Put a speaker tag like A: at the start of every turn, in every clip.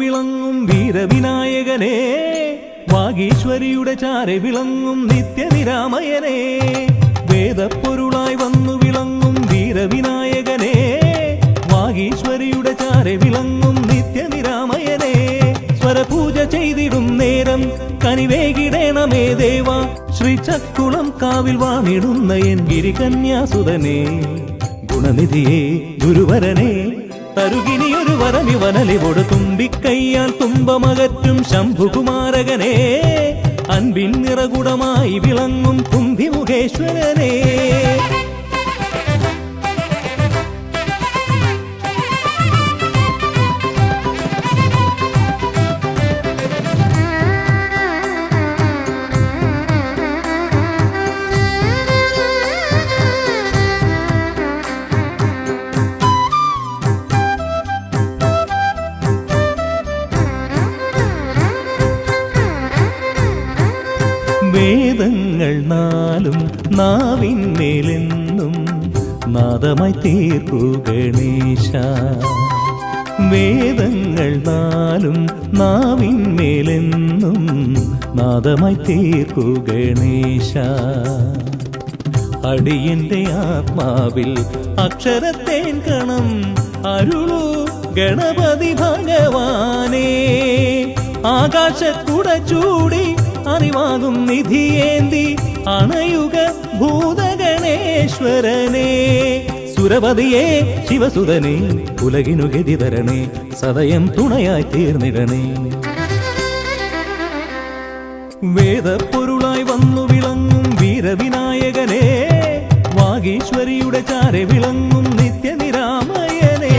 A: വിളങ്ങും വീരവിനായകനെ, വാഗീശ്വരിയുടെ ചാരെ വിളങ്ങും നിത്യനിരാമയനെ. വേദപ്പൊരുളായി വന്നു വിളങ്ങും വീരവിനായകനെ, വാഗീശ്വരിയുടെ ചാരെ വിളങ്ങും നിത്യനിരാമയനെ. സ്വരപൂജ ചെയ്തിടും നേരം കനിവേകിടേണമേ ദേവ, ശ്രീചക്കുളം കാവിൽ വാണിടുന്ന എൻ ഗിരികന്യാസുതനെ. ഗുണനിധിയെ ഗുരുവരനെ, തരുകിനിയൊരു വരമിവനലിവോട് തുമ്പിക്കയ്യാൽ തുമ്പമകറ്റും ശംഭുകുമാരകനെ. അൻപിൻ നിറകുടമായി വിളങ്ങും കുംഭിമുഖേശ്വരനെ. വേദങ്ങൾ നാലും നാവിന്മേലെന്നും നാദമായി തീർക്കൂ ഗണേശ. വേദങ്ങൾ നാലും നാവിന്മേലെന്നും നാദമായി തീർക്കൂ ഗണേശ. അടിയന്റെ ആത്മാവിൽ അക്ഷരത്തേൻ കണം അരുളൂ ഗണപതി ഭഗവാനേ. ആകാശക്കുട ചൂടി അറിവാകും നിധിയേന്തി അണയുക ഭൂതഗണേശ്വരനെ. സുരപതിയെ ശിവസുതനെ, ഉലകിനു ഗതി തരണേ, സദയം തുണയായി തീർന്നിടണേ. വേദപ്പൊരുളായി വന്നു വിളങ്ങും വീരവിനായകനെ, വാഗീശ്വരിയുടെ ചാരെ വിളങ്ങും നിത്യനിരാമയനെ.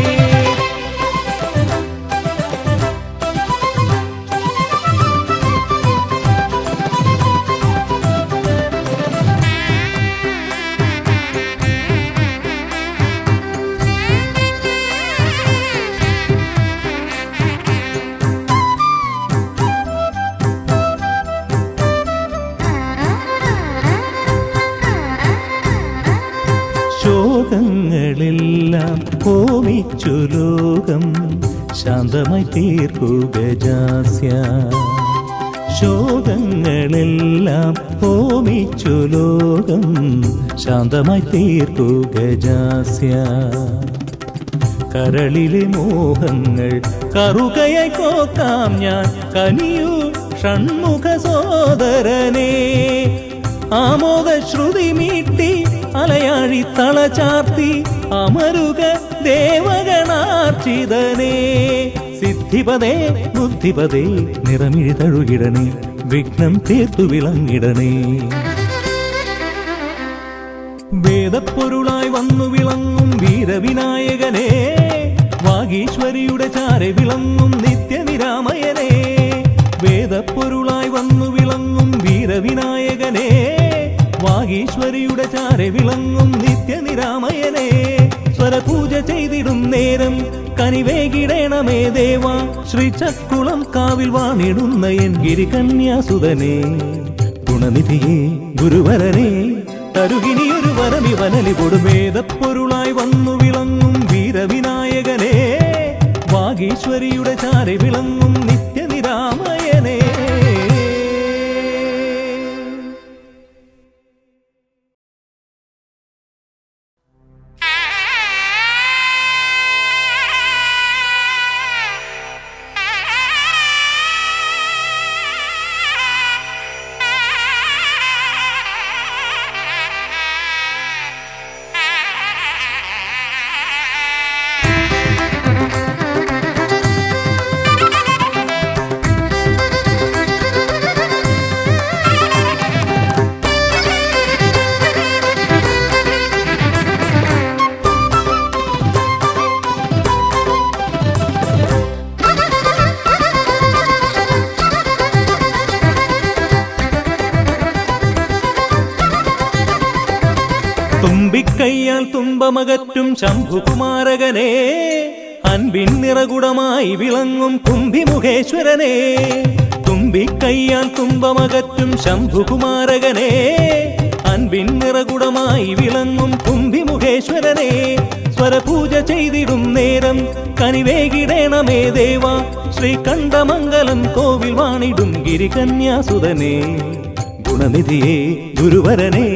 A: ശോകങ്ങളെല്ലാം ഹോമിച്ചു ലോകം ശാന്തമായി തീർക്കൂ ഗജാസ്യ. ശോകങ്ങളെല്ലാം ഹോമിച്ചു ലോകം ശാന്തമായി തീർക്കൂ ഗജാസ്യ. കരളിലെ മോഹങ്ങൾ കറുകയായി കോക്കാം ഞാൻ, കനിയൂ ഷൺമുഖ സോദരനെ. ആമോദ ശ്രുതി മീട്ടി അലയാഴി തളചാർത്തി അമരുക ദേവഗണാർച്ചിതനേ. സിദ്ധിപദേ ബുദ്ധിപദേ നിറമിഴി തഴുകിടണേ, വിഘ്നം തീർത്തു വിളങ്ങിടണേ. വേദപ്പൊരുളായി വന്നു വിളങ്ങും വീരവിനായകനെ, വാഗീശ്വരിയുടെ ചാരെ വിളങ്ങും നിത്യനിരാമയനെ. വേദപ്പൊരുളായി വന്നു വിളങ്ങും വീരവിനായകനെ, വാഗീശ്വരിയുടെ ചാരെ വിളങ്ങും നിത്യനിരാമയനെ. സ്വരപൂജ ചെയ്തിടും നേരം കനിവേകിടേണമേ ദേവ, ശ്രീചക്കുളം കാവിൽ വാണിടുന്ന എൻ ഗിരികന്യാസുതനെ. ഗുണനിധിയെ ഗുരുവരനെ, തരുകിനിയൊരു വരമിവനലിവോട് വേദപ്പൊരുളായി വന്നു വിളങ്ങും വീരവിനായകനെ, വാഗീശ്വരിയുടെ ചാരെ വിളങ്ങും നിത്യനിരാമയനെ. തുമ്പിക്കയ്യാൽ തുമ്പമകറ്റും ശംഭുകുമാരകനെ, അൻപിൻ നിറകുടമായി വിളങ്ങും കുംഭിമുഖേശ്വരനെ. തുമ്പിക്കയ്യാൽ തുമ്പമകറ്റും ശംഭുകുമാരകനെ, അൻപിൻ നിറകുടമായി വിളങ്ങും കുംഭിമുഖേശ്വരനെ. സ്വരപൂജ ചെയ്തിടും നേരം കനിവേകിടേണമേ ദേവ ശ്രീകണ്ഠമംഗലം കോവിൽ വാണിടും ഗിരികന്യാസുതനേ ഗുണനിധിയേ ഗുരുവരനെ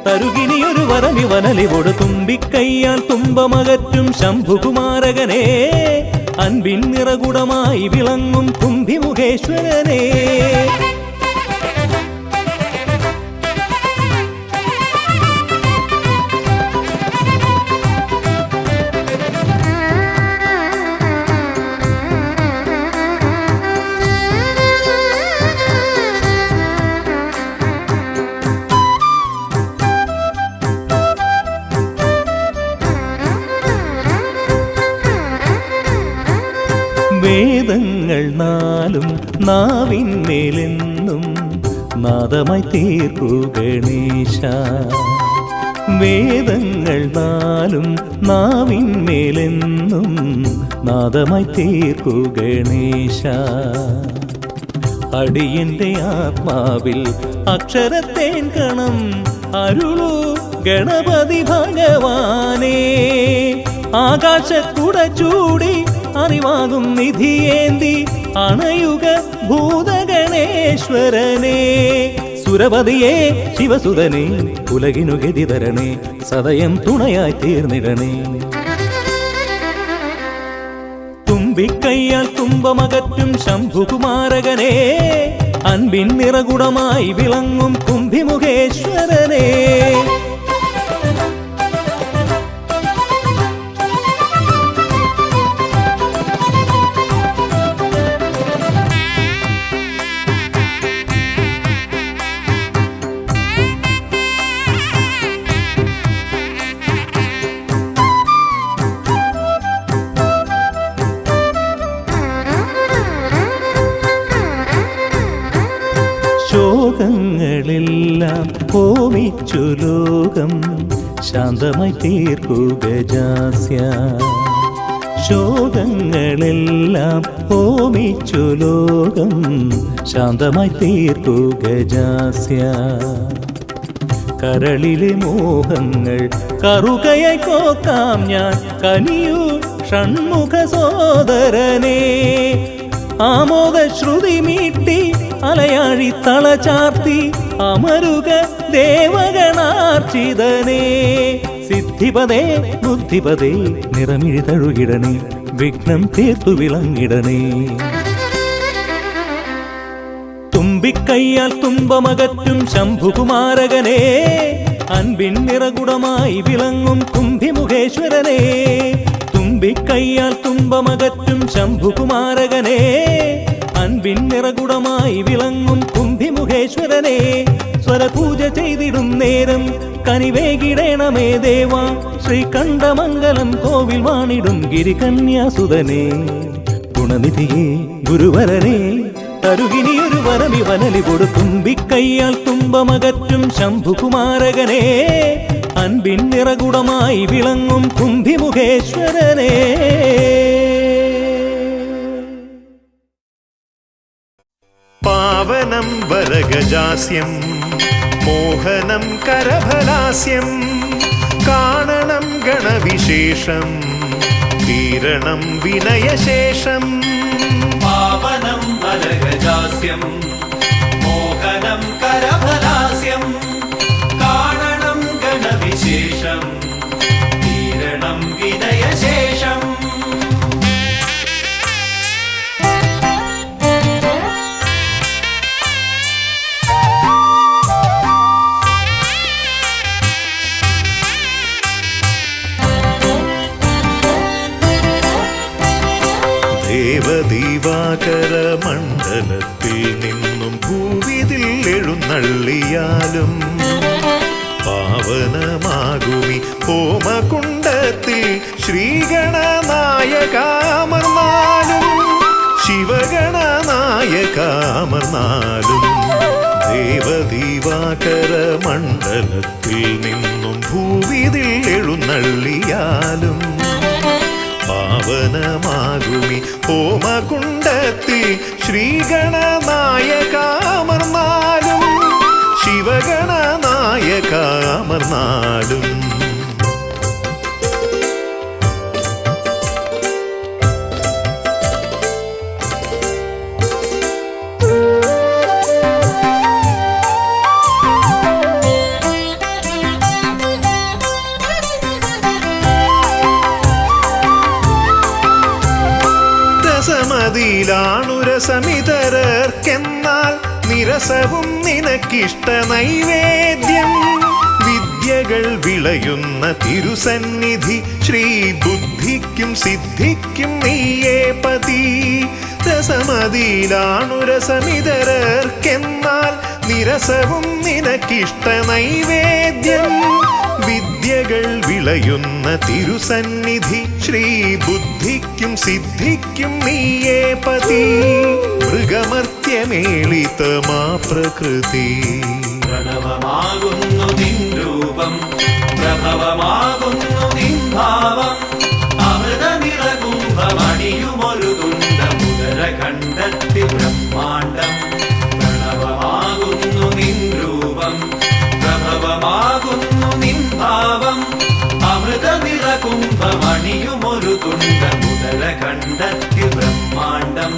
A: തരുകിനിയൊരു വരമിവനലിവോട് തുമ്പിക്കയ്യാൽ തുമ്പമകറ്റും ശംഭുകുമാരകനെ അൻപിൻ നിറകുടമായി വിളങ്ങും കുംഭിമുഖേശ്വരനെ വേദങ്ങൾ നാലും നാവിന്മേലെന്നും നാദമായി തീർക്കൂ ഗണേശ വേദങ്ങൾ നാലും നാവിന്മേലെന്നും നാദമായി തീർക്കൂ ഗണേശ അടിയന്റെ ആത്മാവിൽ അക്ഷരത്തേൻ കണം അരുളൂ ഗണപതി ഭഗവാനേ ആകാശക്കുട ചൂടി അറിവാകും നിധിയേന്തി അണയുക ഭൂതഗണേശ്വരനെ സുരപതിയെ ശിവസുതനെ ഉലകിനു ഗതി തരണേ സദയം തുണയായി തീർന്നിടണേ തുമ്പിക്കയ്യാൽ തുമ്പമകറ്റും ശംഭുകുമാരകനെ അൻപിൻ നിറകുടമായി വിളങ്ങും കുംഭിമുഖേശ്വരനെ ശോകങ്ങളെല്ലാം ഹോമിച്ചു ലോകം ശാന്തമായി തീർക്കൂ ഗജാസ്യ ശോകങ്ങളെല്ലാം ഹോമിച്ചു ലോകം ശാന്തമായി തീർക്കൂ ഗജാസ്യ കരളിലെ മോഹങ്ങൾ കറുകയായി കോക്കാം ഞാൻ കനിയൂ ഷൺമുഖ സോദരനെ ആമോദ ശ്രുതി മീട്ടി അലയാഴി തളചാർത്തി അമരുക ദേവഗണാർച്ചിതനേ സിദ്ധിപദേ ബുദ്ധിപദേ നിറമിഴി തഴുകിടണേ വിഘ്നം തീർത്തു വിളങ്ങിടണേ തുമ്പിക്കയ്യാൽ തുമ്പമകറ്റും ശംഭുകുമാരകനെ അൻപിൻ നിറകുടമായി വിളങ്ങും കുംഭിമുഖേശ്വരനെ തുമ്പിക്കയ്യാൽ തുമ്പമകറ്റും ശംഭുകുമാരകനെ അൻപിൻ നിറകുടമായി വിളങ്ങും കുംഭിമുഖേശ്വരനെ സ്വരപൂജ ചെയ്തിടും നേരം കനിവേകിടേണമേ ദേവ ശ്രീകണ്ഠമംഗലം കോവിൽ വാണിടും ഗിരികന്യാസുതനെ ഗുണനിധിയേ ഗുരുവരനെ തരുകിനിയൊരു വരമിവനലിവോട് തുമ്പിക്കയ്യാൽ തുമ്പമകറ്റും ശംഭുകുമാരകനെ അൻപിൻ നിറകുടമായി വിളങ്ങും കുംഭിമുഖേശ്വരനെ
B: പാവനം വരഗജാസ്യം മോഹനം കരഫലാസ്യം കാണണം ഗണവിശേഷം തീരണം വിനയശേഷം
C: പാവനം വരഗജാസ്യം മോഹനം കരഫലാസ്യം കാണണം ഗണവിശേഷം തീരണം വിനയശേഷം
B: ദേവദീവാകര മണ്ഡലത്തിൽ നിന്നും ഭൂവിതിൽ എഴുന്നള്ളിയാലും പാവനമാകുമി ഹോമകുണ്ടത്തിൽ ശ്രീഗണനായകാമർന്നാലും ശിവഗണനായകാമർന്നാലും ദേവദീവാകര മണ്ഡലത്തിൽ നിന്നും ഭൂവിതിൽ എഴുന്നള്ളിയാലും പാവനമാകുമി ഹോമകുണ്ടത്തിൽ ശ്രീഗണനായകാമർന്നാലും ശിവഗണനായകാമർന്നാലും രസമതിലാണുരസമിതരർക്കെന്നാൽ നിരസവും നിനക്കിഷ്ട നൈവേദ്യം. വിദ്യകൾ വിളയുന്ന തിരുസന്നിധി ശ്രീബുദ്ധിക്കും സിദ്ധിക്കും നീയേ പതി. രസമതിലാണുരസമിതരർക്കെന്നാൽ നിരസവും നിനക്കിഷ്ട നൈവേദ്യം. വിദ്യകൾ വിളയുന്ന തിരുസന്നിധി ശ്രീബുദ്ധിക്കും സിദ്ധിക്കും നീയേ പതി. മൃഗമർത്യമേളിതമാ പ്രകൃതി
C: പ്രണവമാകുന്നു നിൻ രൂപം, പ്രഭവമാകുന്നു നിൻ ഭാവം. അമൃത നിറകുംഭമണിയുമൊരു തുണ്ടമുദര കണ്ടത്തിൽ ബ്രഹ്മാണ്ടം. പ്രണവമാകുന്നു നിൻ രൂപം, പ്രഭവമാകുന്നു നിൻ ഭാവം. അമൃത നിറകുംഭമണിയുമൊരു തുണ്ടമുദര കണ്ടത്തിൽ ബ്രഹ്മാണ്ടം.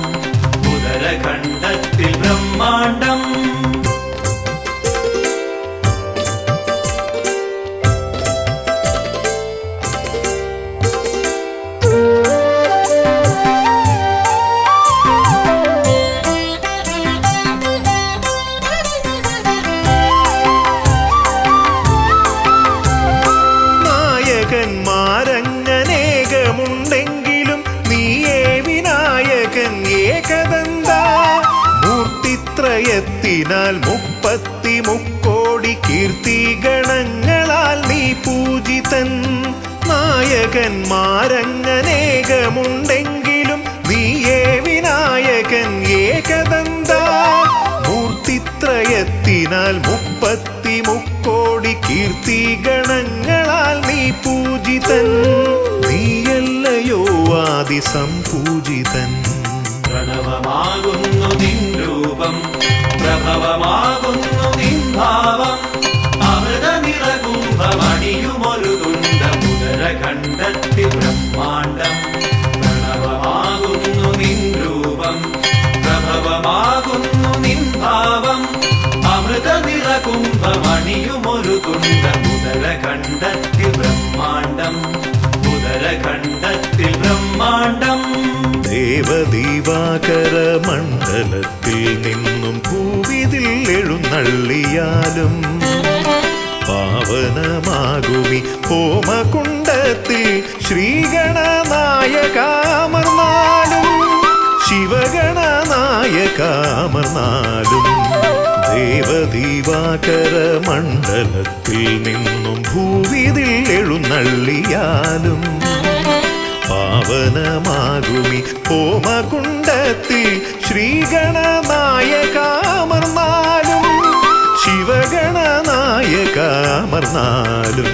C: ഉദര കണ്ടത്തിൽ ബ്രഹ്മാണ്ടം.
B: നായകന്മാരങ്ങനേകമുണ്ടെങ്കിലും നീയേ വിനായകൻ ഏകദന്ത. മൂർത്തിത്രയത്തിനാൽ 33 കീർത്തിഗണങ്ങളാൽ നീ പൂജിതൻ. നായകന്മാരങ്ങനേകമുണ്ടെങ്കിലും നീയേ വിനായകൻ ഏകദന്ത. മൂർത്തിത്രയത്തിനാൽ 33 കീർത്തിഗണങ്ങളാൽ നീ പൂജിതൻ. നീയല്ലയോ ആദിസംപൂജിതൻ.
C: പ്രണവമാകുന്നു നിൻ രൂപം, പ്രഭവമാകുന്നു നിൻ ഭാവം. അമൃത നിറകുംഭമണിയുമൊരു തുണ്ടമുദര കണ്ടത്തിൽ ബ്രഹ്മാണ്ടം. പ്രണവമാകുന്നു നിൻ രൂപം, പ്രഭവമാകുന്നു നിൻ ഭാവം. അമൃത നിറകുംഭമണിയുമൊരു തുണ്ടമുദര കണ്ടത്തിൽ ബ്രഹ്മാണ്ടം. ഉദര കണ്ടത്തിൽ ബ്രഹ്മാണ്ടം.
B: ദേവദീവാകര മണ്ഡലത്തിൽ നിന്നും ഭൂവിതിൽ എഴുന്നള്ളിയാലും പാവനമാകുമി ഹോമകുണ്ടത്തിൽ ശ്രീഗണനായകാമർന്നാലും ശിവഗണനായകാമർന്നാലും. ദേവദീവാകര മണ്ഡലത്തിൽ നിന്നും ഭൂവിതിൽ എഴുന്നള്ളിയാലും പാവനമാകുമി ഹോമകുണ്ടത്തിൽ ശ്രീഗണനായകാമർന്നാലും ശിവഗണനായകാമർന്നാലും.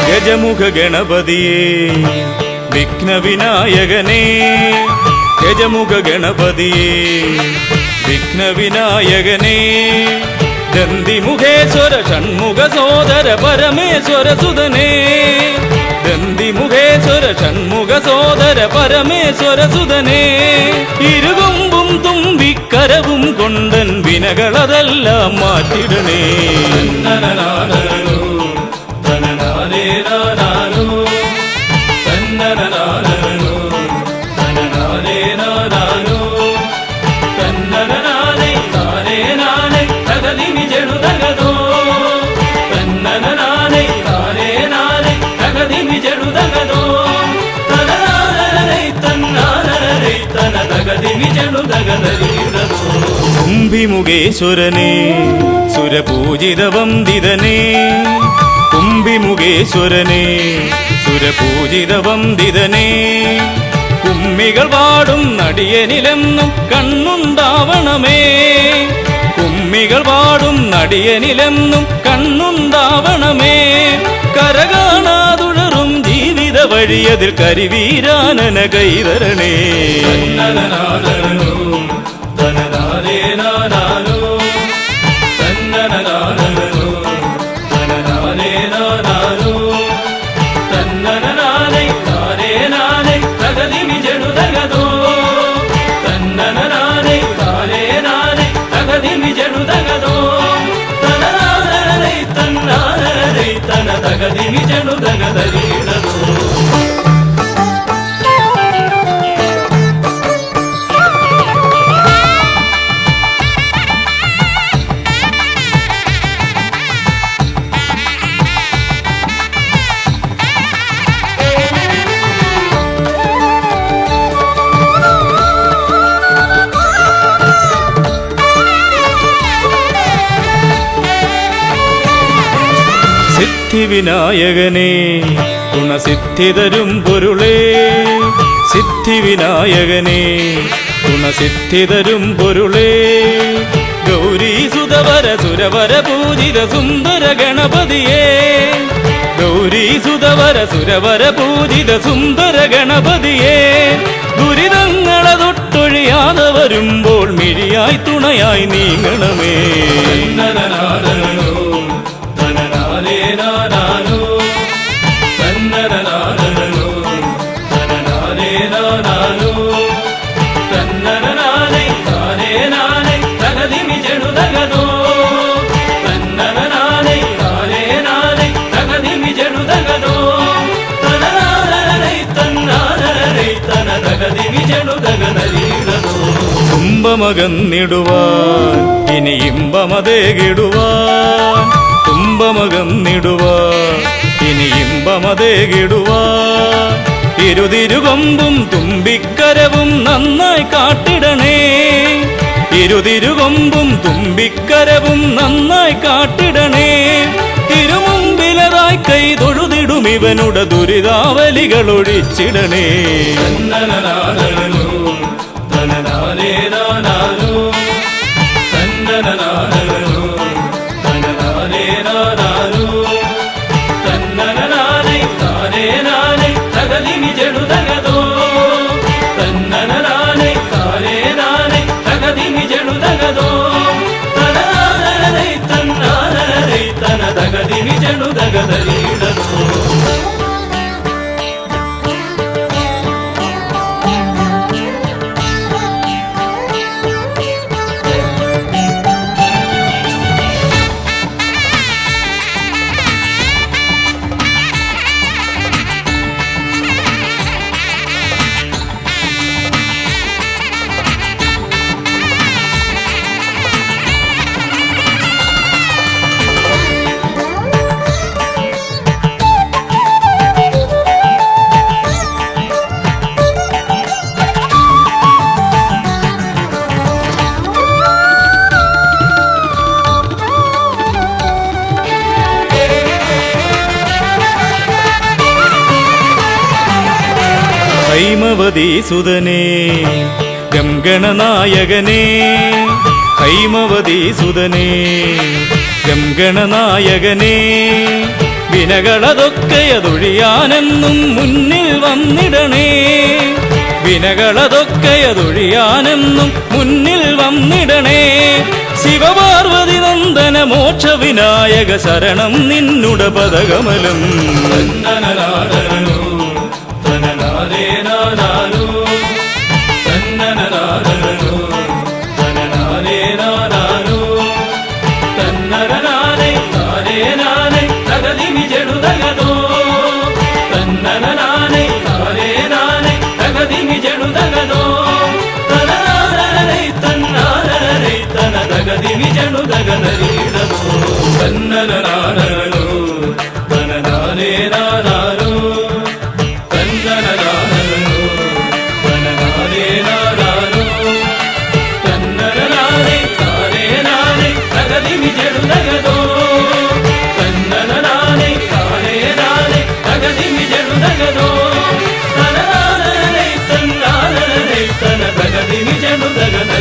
A: ഗജമുഖ ഗണപതിയേ വിഘ്നവിനായകനേ. ഗജമുഖ ഗണപതിയേ വിഘ്നവിനായകനേ. ദന്തിമുഖേശ്വര ഷൺമുഖ സോദര പരമേശ്വര സുതനേ. ദന്തിമുഖേശ്വര ഷൺമുഖ സോദര പരമേശ്വര സുതനേ. ഇരുകൊമ്പും തുമ്പിക്കരവും കൊണ്ടൻ വിനകളതെല്ലാം മാറ്റിടണേ.
C: ತಗದಿ ವಿಜನು ದಗದರಿರದು
A: കുംഭിമുഖേശ്വരനെ സുരപൂജിത വന്ദിതനെ കുംഭിമുഖേശ്വരനെ സുരപൂജിത വന്ദിതനെ കുമ്മികൾ പാടും നടിയനിലെന്നും കണ്ണുണ്ടാവണമേ കുമ്മികൾ പാടും നടിയനിലെന്നും കണ്ണുണ്ടാവണമേ കരകാണാതുഴറും ജീവിത വഴിയതിൽ കരിവീരാനന കൈതരണേ സിദ്ധിവിനായകനെ ഗുണസിദ്ധിതരും പൊരുളേ സിദ്ധിവിനായകനെ ഗുണസിദ്ധിതരും പൊരുളേ ഗൗരീസുതവര സുരവര പൂജിത സുന്ദര ഗണപതിയേ ഗൗരീസുതവര സുരവര പൂജിത സുന്ദര ഗണപതിയേ ദുരിതങ്ങളെ തൊട്ടൊഴിയാതെ വരുമ്പോൾ മിഴിയായി തുണയായി നീങ്ങണമേ തുമ്പമകന്നിടുവാൻ ഇനി ഇമ്പമതേകിടുവാൻ തുമ്പമകന്നിടുവാൻ ഇനി ഇമ്പമതേകിടുവാൻ ഇരുതിരുകൊമ്പും തുമ്പിക്കരവും നന്നായി കാട്ടിടണേ ഇരുതിരുകൊമ്പും തുമ്പിക്കരവും നന്നായി കാട്ടിടണേ തിരുമുമ്പിലതായി കൈ തൊഴുതിടും ഇവനുടെ ദുരിതാവലികൾ ഒഴിച്ചിടണേ ഹൈമവതീസുതനേ ഗംഗണനായകനേ ഹൈമവതീസുതനേ ഗംഗണനായകനേ വിനകളതൊക്കെയതൊഴിയാനെന്നും മുന്നിൽ വന്നിടണേ വിനകളതൊക്കെയതൊഴിയാനെന്നും മുന്നിൽ വന്നിടണേ ശിവപാർവതി നന്ദന മോക്ഷ വിനായക ശരണം നിന്നുട പദകമലം
C: തന്നനാനേ ಜಡುದಗದೋ ತನ್ನನಾನೆ ತಾನೇ ನಾನೆ ತಗದಿಮಿ ಜಡುದಗದೋ ತನನಾನೇ ತನ್ನಾನೇ ತನ ತಗದಿಮಿ ಜಡುದಗದೋ.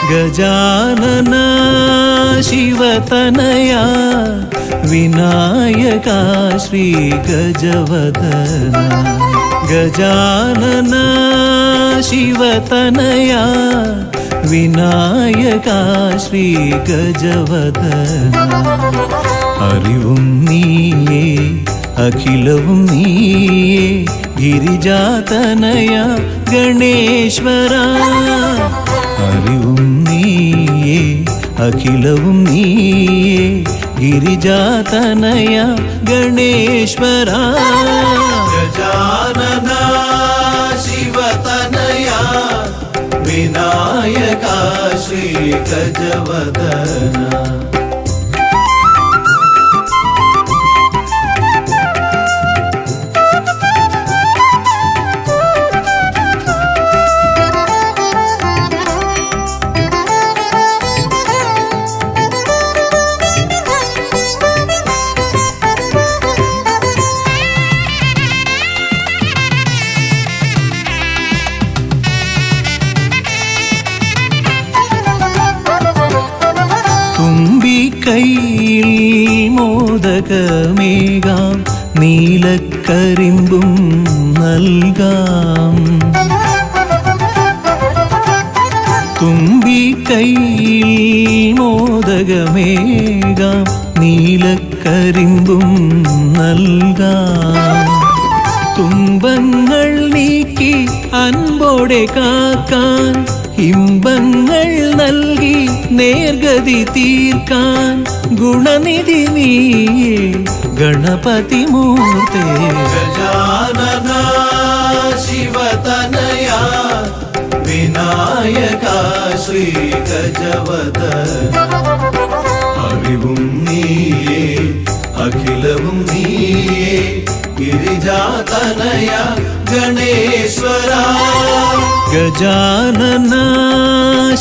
D: ಗಜಾನನ ಶಿವತನಯ ವಿನಾಯಕ ಶ್ರೀ ಗಜವದನ ಗಜಾನನ ಶಿವತನಯ ವಿನಾಯಕ ಶ್ರೀ ಗಜವದನ അറിവും നീയേ അഖിലവും നീയേ ഗിരിജാതനയ ഗണേശ്വര അറിവും നീയേ അഖിലവും നീയേ ഗിരിജാതനയ ഗണേശ്വര ഗജാനന ശിവതനയ വിനായക ശ്രീ ഗജവദന. കൈയിൽ മോദകമേകാം നീലക്കരിമ്പും നൽകാം തുമ്പിക്കൈയിൽ മോദകമേകാം നീലക്കരിമ്പും നൽകാം തുമ്പങ്ങൾ നീക്കി അൻപോടെ കാക്കാൻ ഇമ്പങ്ങൾ നൽകി നേർഗതി തീർക്കാൻ ഗുണനിധി നീയേ ഗണപതി മൂർത്തേ ഗജാനന ശിവതനയ വിനായക ശ്രീ ഗജവദന അറിവും നീയേ അഖിലവും നീയേ ഗിരിജാതനയ ഗണേശ്വര ഗജാനന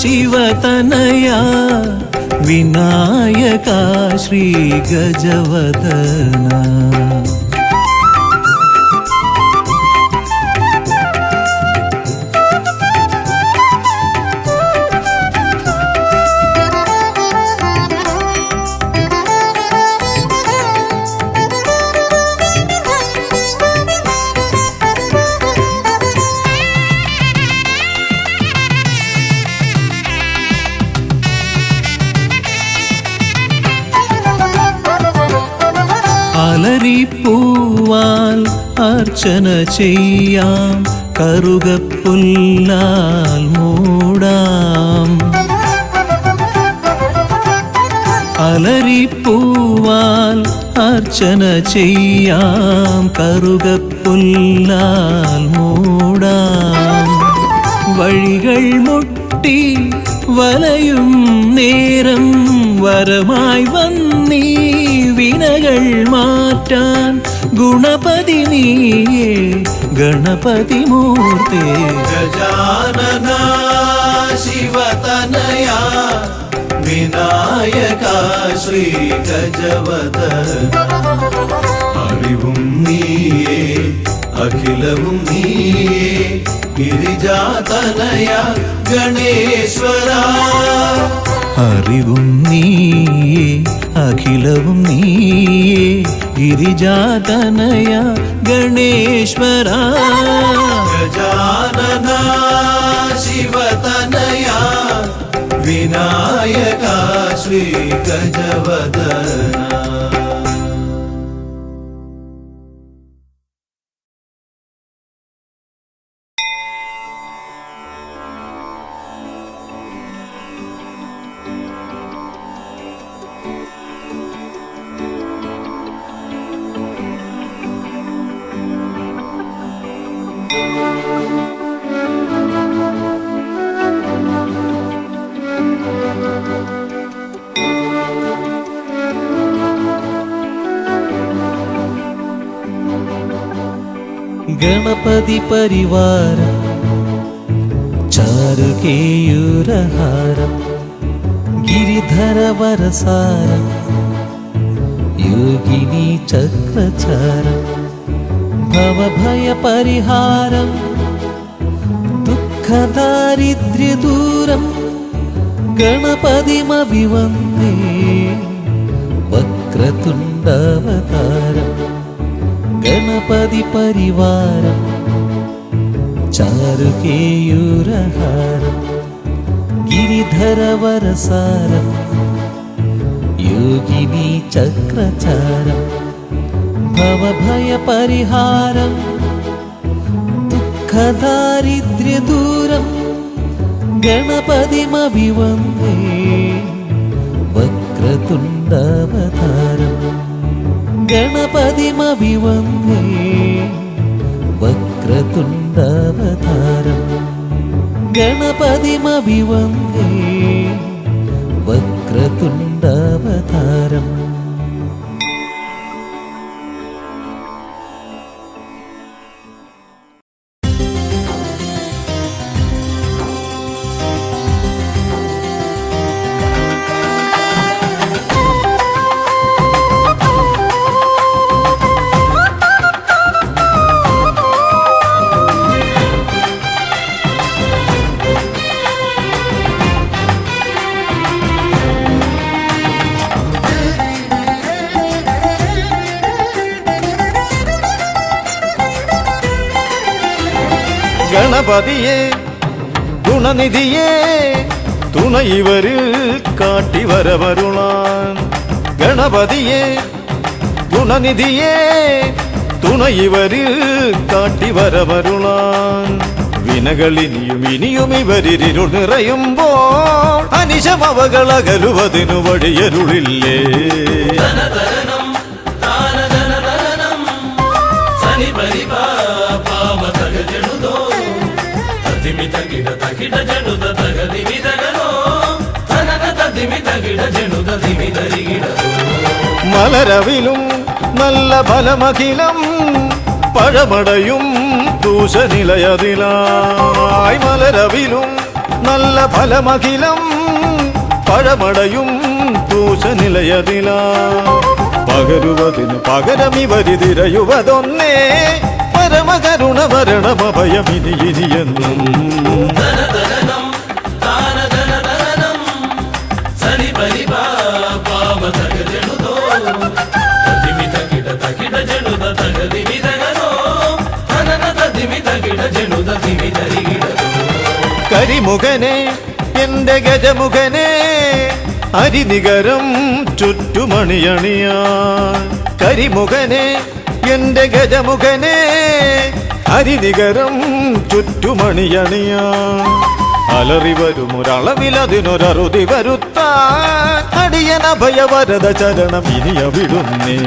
D: ശിവതനയ വിനായക ശ്രീ ഗജവദന. അലരിപ്പൂവാൽ അർച്ചന ചെയ്യാം കറുകപ്പുല്ലാൽ മൂടാം അലരിപ്പൂവാൽ അർച്ചന ചെയ്യാം കറുകപ്പുല്ലാൽ മൂടാം വഴികൾ മുട്ടി വലയും നേരം വരമായി വന്നീ വിനകൾ മാറ്റാൻ ഗുണപതി നീയേ ഗണപതി മൂർത്തേ ഗജാനന ശിവതനയ വിനായക ശ്രീ ഗജവദന അറിവും നീയേ അഖിലവും നീയേ ഗിരിജാതനയ ഗണേശ്വര അറിവും നീയേ അഖിലവും നീയേ ഗിരിജാതനയ ഗണേശ്വര ഗജാനന ശിവതനയ വിനായക ശ്രീ ഗജവദന. ഗണപതി പരിവാരം ചാരുകേയൂരഹാരം ഗിരിധര വരസാരം യോഗിനി ചക്രചാരം ഭവഭയ പരിഹാരം ദുഃഖദാരിദ്ര്യദൂരം ഗണപതിമഭിവന്ദേ വക്രതുണ്ടവതാരം ഗണപതി പരിവാരം ചാരുകേയൂരഹാരം ഗിരിധര വരസാരം യോഗിനി ചക്രചാരം ഭവഭയ പരിഹാരം ദുഃഖദാരിദ്ര്യദൂരം ഗണപതിമഭിവന്ദേ വക്രതുണ്ടവതാരം ഗണപതിമഭിവന്ദേ വക്രതുണ്ടവതാരം ഗണപതിമഭിവന്ദേ വക്രതുണ്ടവതാരം.
A: ഗണപതിയെ ഗുണനിധിയെ തുണയിവരിൽ കാട്ടിവരവരുളാൻ ഗണപതിയെ ഗുണനിധിയെ തുണയിവരിൽ കാട്ടിവരവരുളാൻ വിനകളിനിയും ഇനിയും ഇവരിരുൾ നിറയുമ്പോൾ അനിശമവകളകലുവതിനു വഴിയരുളില്ലേ മലരവിലും നല്ല ഫലമഖിലം പഴമടയും ദൂഷനിലയതിലായി മലരവിലും നല്ല ഫലമഖിലം പഴമടയും ദൂഷനിലയതിലാ പകരുവതിന് പകരമിവരിതിരയുവതൊന്നേ പരമകരുണ ഭരണമഭയമിനി ഇനിയെന്നും കരിമുഖനെ എന്റെ ഗജമുഖനെ അരിനികരം ചുറ്റുമണിയണിയാൻ കരിമുഖനെ എന്റെ ഗജമുഖനെ അരിനികരം ചുറ്റുമണിയണിയാൻ അലറി വരുമൊരളവിലതിനൊരറുതി വരുത്താൻ അടിയനഭയവരദ ചരണം ഇനിയവിടുന്നേ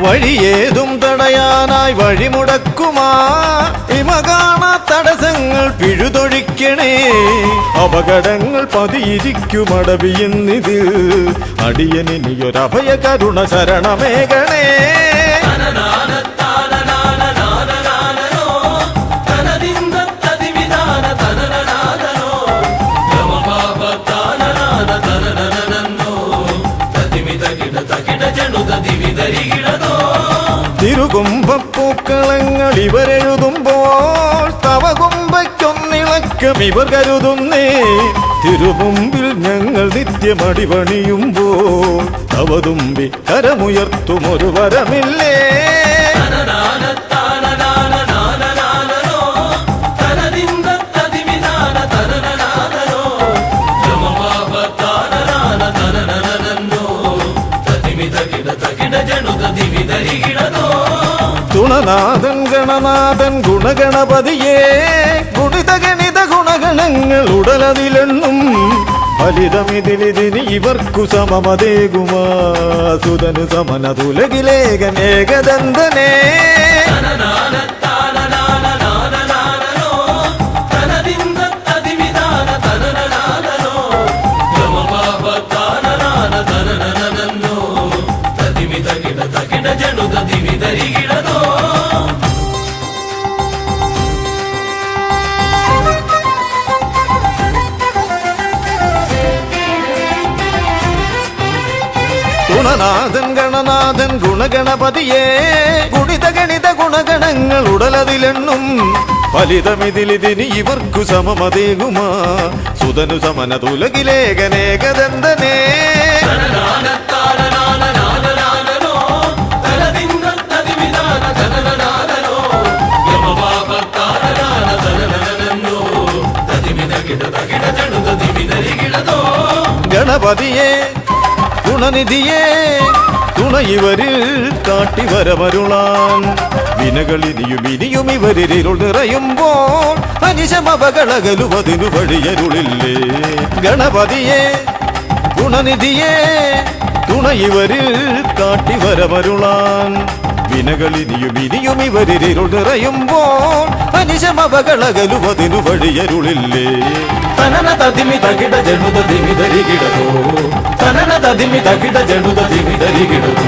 A: വഴിയേതും തടയാനായി വഴിമുടക്കുമാ ഇമകാണ തടസ്സങ്ങൾ പിഴുതൊഴിക്കണേ അപകടങ്ങൾ പതിയിരിക്കുമടവിയെന്നിതിൽ അടിയനിയൊരഭയ കരുണ ശരണമേകണേ തിരുകുംഭപ്പൂക്കളങ്ങൾ ഇവരെഴുതുമ്പോൾ തവകുംഭയ്ക്കൊന്നിളക്കം ഇവർ കരുതുന്നേ തിരുമുമ്പിൽ ഞങ്ങൾ നിത്യമടിപണിയുമ്പോൾ തവതുമ്പി കരമുയർത്തുമൊരു വരമില്ലേ
C: തന തകിട തകിട ജനുത ദിവി ധരികിടതോ
A: തുണനാഥൻ ഗണനാഥൻ ഗുണഗണപതിയേ ഗുണിത ഗണിത ഗുണഗണങ്ങൾ ഉടലതിലെണ്ണും ഫലിതമിതിലിതിന് ഇവർക്കു സമമതേകുമാ സുതനു സമന തുലകിലേകൻ ഏകദന്തനേ
C: ജനുത ദിവി ധരികിടതോ
A: ഗുണനാഥൻ ഗണനാഥൻ ഗുണഗണപതിയേ ഗുണിത ഗണിത ഗുണഗണങ്ങൾ ഉടലതിലെണ്ണും ഫലിതമിതിലിതിന് ഇവർക്കു സമമതേകുമാ സുതനു സമന തുലകിലേകനേകദന്തനേ ഗണപതിയേ ഗുണനിധിയേ തുണ ഇവരിൽ കാട്ടിവരമരുളാൻ വിനകളിനിയും ഇനിയും ഇവരിരുൾ നിറയുമ്പോൾ അനിശമവകളകലുവതിനു വഴിയരുളില്ലേ ഗണപതിയേ ഗുണനിധിയേ തുണ ഇവരിൽ കാട്ടിവരമരുളാൻ വിനകളിനിയും ഇനിയും ഇവരിരുൾ നിറയുമ്പോൾ അനിശമവകളകലുവതിനു വഴിയരുളില്ലേ തനന തതിമി തകിട ജനുത ദിവി ധരികിടതോ തനന തതിമി തകിട ജനുത ദിവി ധരികിടതോ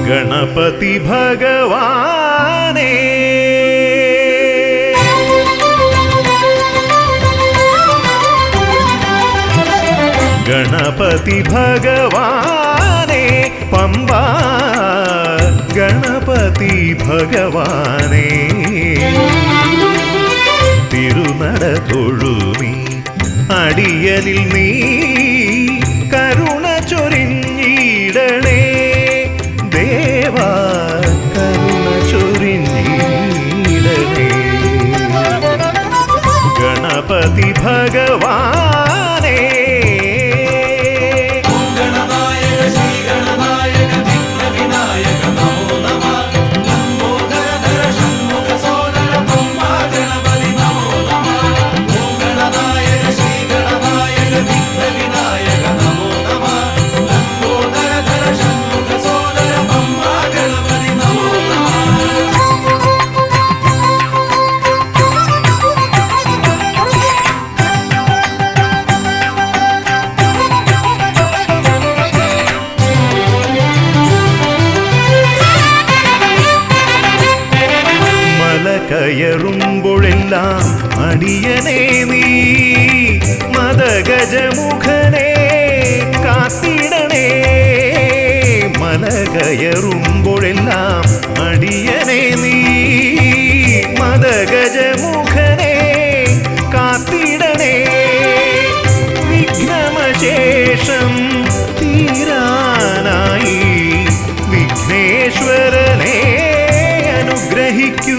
B: ഗണപതി ഭഗവാനേ ഗണപതി ഭഗവാനേ പമ്പ ഗണപതി ഭഗവാനേ തിരുനട തൊഴുമി അടിയനിൽ നീ കരുണ ചൊരിഞ്ഞിടണേ ദേവാ കരുണ ചൊരിഞ്ഞിടണേ ഗണപതി ഭഗവാനേ കയറുമ്പോഴെല്ലാം അടിയനേ നീ മദഗജമുഖനെ കാത്തിടണേ മല കയറുമ്പോഴെല്ലാം അടിയനേ നീ മദഗജമുഖനെ കാത്തിടണേ വിഘ്നമശേഷം തീരാനായി വിഘ്നേശ്വരനെ അനുഗ്രഹിക്കൂ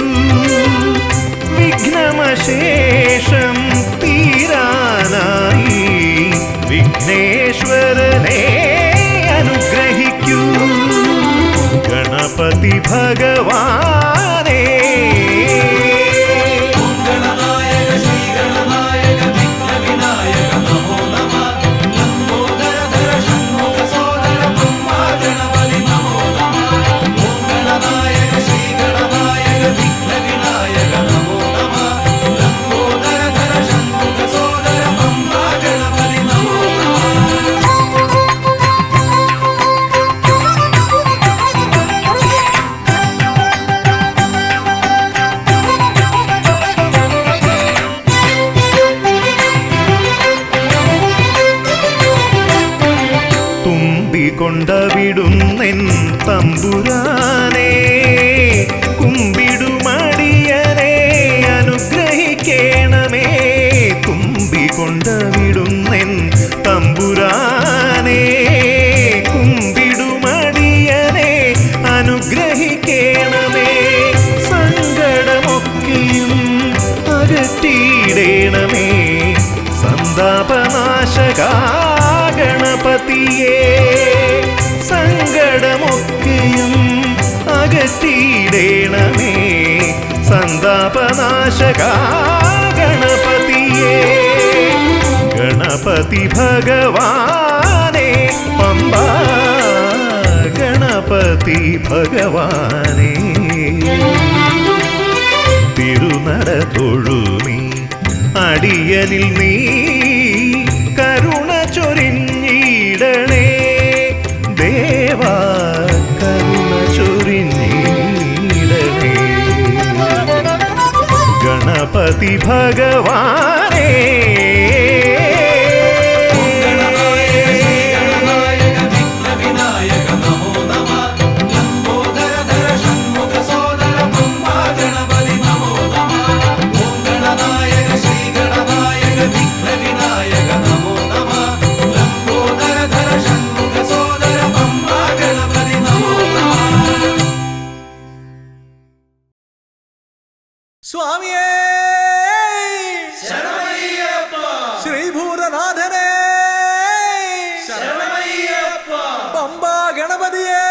B: വിഘ്നമശേഷം തീരാനായി വിഘ്നേശ്വരനെ അനുഗ്രഹിക്കൂ ഗണപതി ഭഗവാനേ കുമ്പിക്കൊണ്ടവിടുന്നെൻ തമ്പുരാനെ കുമ്പിടുമടിയനെ അനുഗ്രഹിക്കണമേ. കുമ്പിക്കൊണ്ടവിടുന്നെൻ തമ്പുരാനെ കുമ്പിടുമടിയനെ അനുഗ്രഹിക്കണമേ. സങ്കടമൊക്കെയും അകറ്റിയിടണമേ. സന്താപനാശകാ ഗണപതിയേ സങ്കടമൊക്കെയും അകറ്റിയിടണമേ. സന്താപനാശകാ ഗണപതിയേ ഗണപതി ഭഗവാനെ പമ്പാ ഗണപതി ഭഗവാനെ തിരുനട തൊഴുമീ അടിയനിൽ നീ കരുണ ചൊരിഞ്ഞിടണേ. ദേവാ കരുണ ചൊരിഞ്ഞിടണേ. ഗണപതി ഭഗവാനേ
E: സ്വാമിയേ ശ്രീഭൂതനാഥനേ പമ്പാ ഗണപതിയേ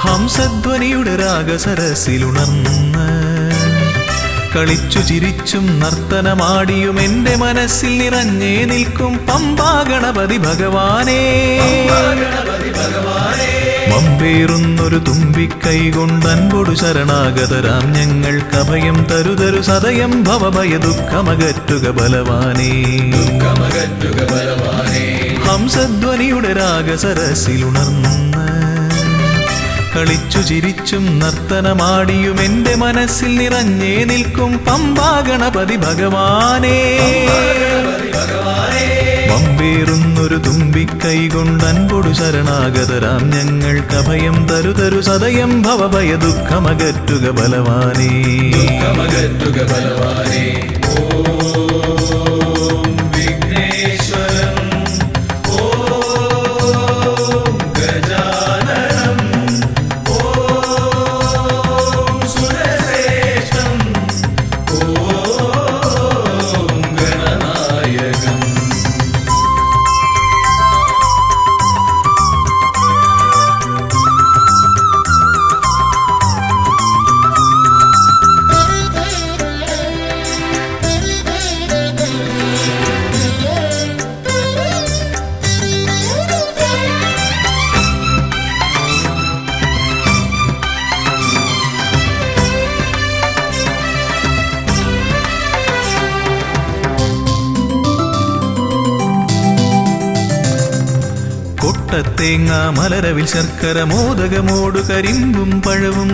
D: ഹംസധ്വനിയുടെ രാഗസരസിലുണർന്ന് കളിച്ചു ചിരിച്ചും നർത്തനമാടിയും എൻ്റെ മനസ്സിൽ നിറഞ്ഞേ നിൽക്കും പമ്പാ ഗണപതി ഭഗവാനേ. മമ്പേറുന്നൊരു തുമ്പിക്കൈ കൊണ്ടൻപൊടു ശരണാഗതരാം ഞങ്ങൾക്ക് അഭയം തരുതരു സദയം ഭവഭയ ദുഃഖമകറ്റുക ബലവാനേ. ഹംസധ്വനിയുടെ രാഗസരസിലുണർന്ന് കളിച്ചു ചിരിച്ചും നർത്തനമാടിയും എൻ്റെ മനസ്സിൽ നിറഞ്ഞേ നിൽക്കും പമ്പാ ഗണപതി ഭഗവാനേ. മമ്പേറുന്നൊരു തുമ്പിക്കൈ കൊണ്ടൻപൊടു ശരണാഗതരാം ഞങ്ങൾക്ക് അഭയം തരുതരു സദയം ഭവഭയ ദുഃഖമകറ്റുക ബലവാനേ. ഓം വിഘ്നേശ്വരം ഓം ഗജാനനം ഓം സുരശ്രേഷ്ഠം ഓം ഗണനായകം. കൊട്ടത്തേങ്ങ മലരവിൽ ശർക്കര മോദകമോടു കരിമ്പും പഴവും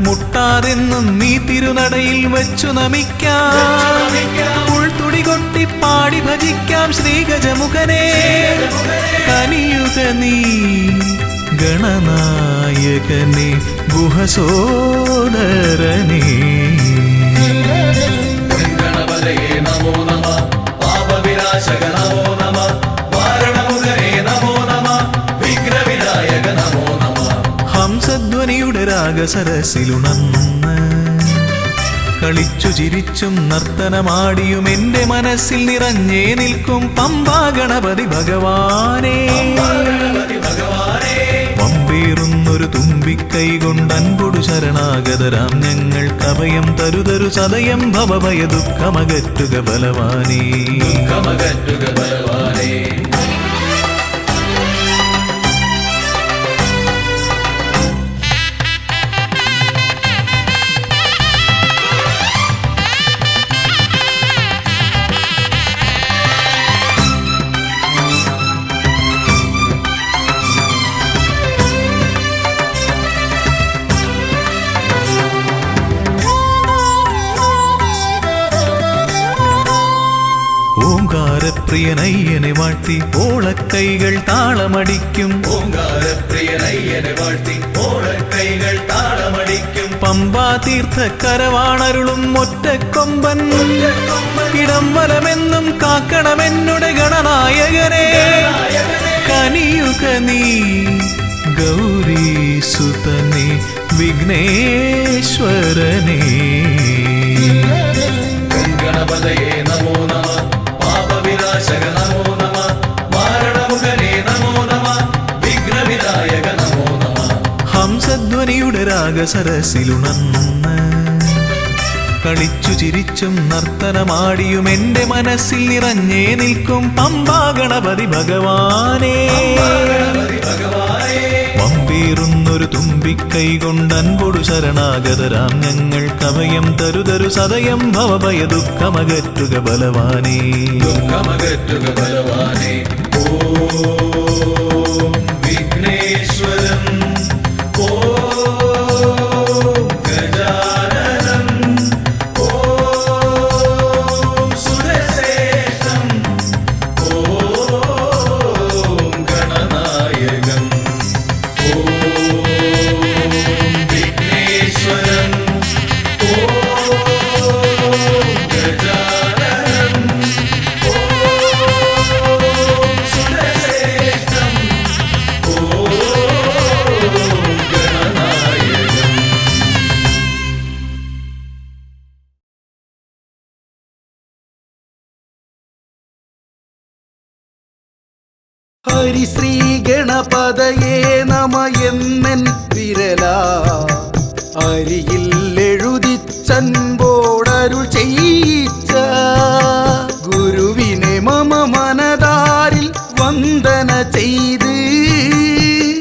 D: മുട്ടാതെന്നും നീ തിരുനടയിൽ വെച്ചു നമിക്കാം. ഉൾത്തുടി കൊട്ടി പാടി ഭജിക്കാം ശ്രീഗജമുഖനെ. കനിയുക നീ ഗണനായകനെ ഗുഹസോദരനേ. ഹംസധ്വനിയുടെ രാഗസരസിലുണർന്ന് കളിച്ചു ചിരിച്ചും നർത്തനമാടിയും എന്റെ മനസ്സിൽ നിറഞ്ഞേ നിൽക്കും പമ്പാ ഗണപതി ഭഗവാനേ. പമ്പേറുന്നൊരു തുമ്പിക്കൈ കൊണ്ട് അൻപൊടു ശരണാഗതരാം ഞങ്ങൾക്ക് അഭയം തരുതരു സദയം ഭവഭയ ദുഃഖമകറ്റുക ബലവാനേ. ഓംകാരപ്രിയനയ്യനെ വാഴ്ത്തി ഓളക്കൈകൾ താളമടിക്കും.
C: ഓംകാരപ്രിയനയ്യനെ വാഴ്ത്തി ഓളക്കൈകൾ താളമടിക്കും.
D: പമ്പാ തീർത്ഥക്കരവാണരുളും ഒറ്റക്കൊമ്പൻ ഇടം വലമെന്നും കാക്കണമെന്നുടെ ഗണനായകനെ. കനിയുക നീ ഗൗരീസുതനെ വിഘ്നേശ്വരനെ.
C: ഗണപതയേ നമോ നമ, പാപവിനാശക നമോ നമ, മാരണമുഖനേ നമോ നമ, വിഘ്നവിനായക നമോ നമ.
D: ഹംസധ്വനിയുടെ രാഗസരസിലുണർന്ന് കളിച്ചു ചിരിച്ചും നർത്തനമാടിയും എന്റെ മനസ്സിൽ നിറഞ്ഞേ നിൽക്കും പമ്പാ ഗണപതി ഭഗവാനേ. പമ്പേറുന്നൊരു തുമ്പിക്കൈ കൊണ്ട് അൻപൊടു ശരണാഗതരാം ഞങ്ങൾക്ക് അഭയം തരുതരു സദയം ഭവഭയ ദുഃഖമകറ്റുക ബലവാനേ.
C: ഓം വിഘ്നേശ്വരം, ഓം ഗജാനനം, ഓം സുരശ്രേഷ്ഠം, ഓം ഗണനായകം. ഓം വിഘ്നേശ്വരം, ഓം ഗജാനനം, ഓം സുരശ്രേഷ്ഠം, ഓം ഗണനായകം.
F: ഹരിശ്രീ ഗണപതയേ നമ എന്നൻ വിരല അരിയിൽ എഴുതിച്ചൻപോടരുൾ ചെയ്യിച്ച ഗുരുവിനെ മമ മനതാരിൽ വന്ദന ചെയ്ത്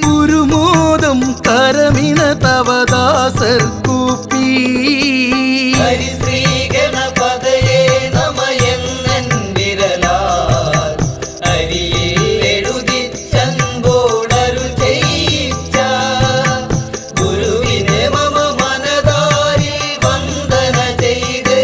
F: ഗുരുമോദം കരമിന തവദാസർ കൂപ്പി.
G: ഹരിശ്രീ ഗണപതയേ നമ എന്നൻ വിരലാൽ അരിയിൽ എഴുതിച്ചൻപോടരുൾ ചെയ്യിച്ച ഗുരുവിനെ മമ മനതാരിൽ വന്ദന ചെയ്ത്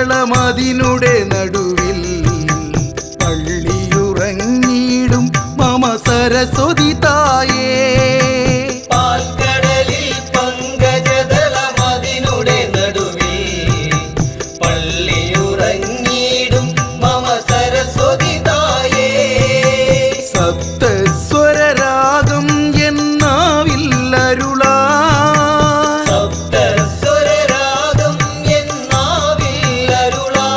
F: പാൽക്കടലതിനുടെ നടുവിൽ പള്ളിയുറങ്ങിയിടും മമ സരസ്വതി തായേ.
G: പാൽക്കടലിൽ പങ്കജദളമതിനുടെ നടുവിൽ പള്ളിയുറങ്ങിയിടും മമ സരസ്വതി തായേ.
F: സപ്തസ്വരരാഗം എന്നാവിൽ അരുളാ.
G: സപ്തസ്വരരാഗം എന്നാവിൽ അരുളാ.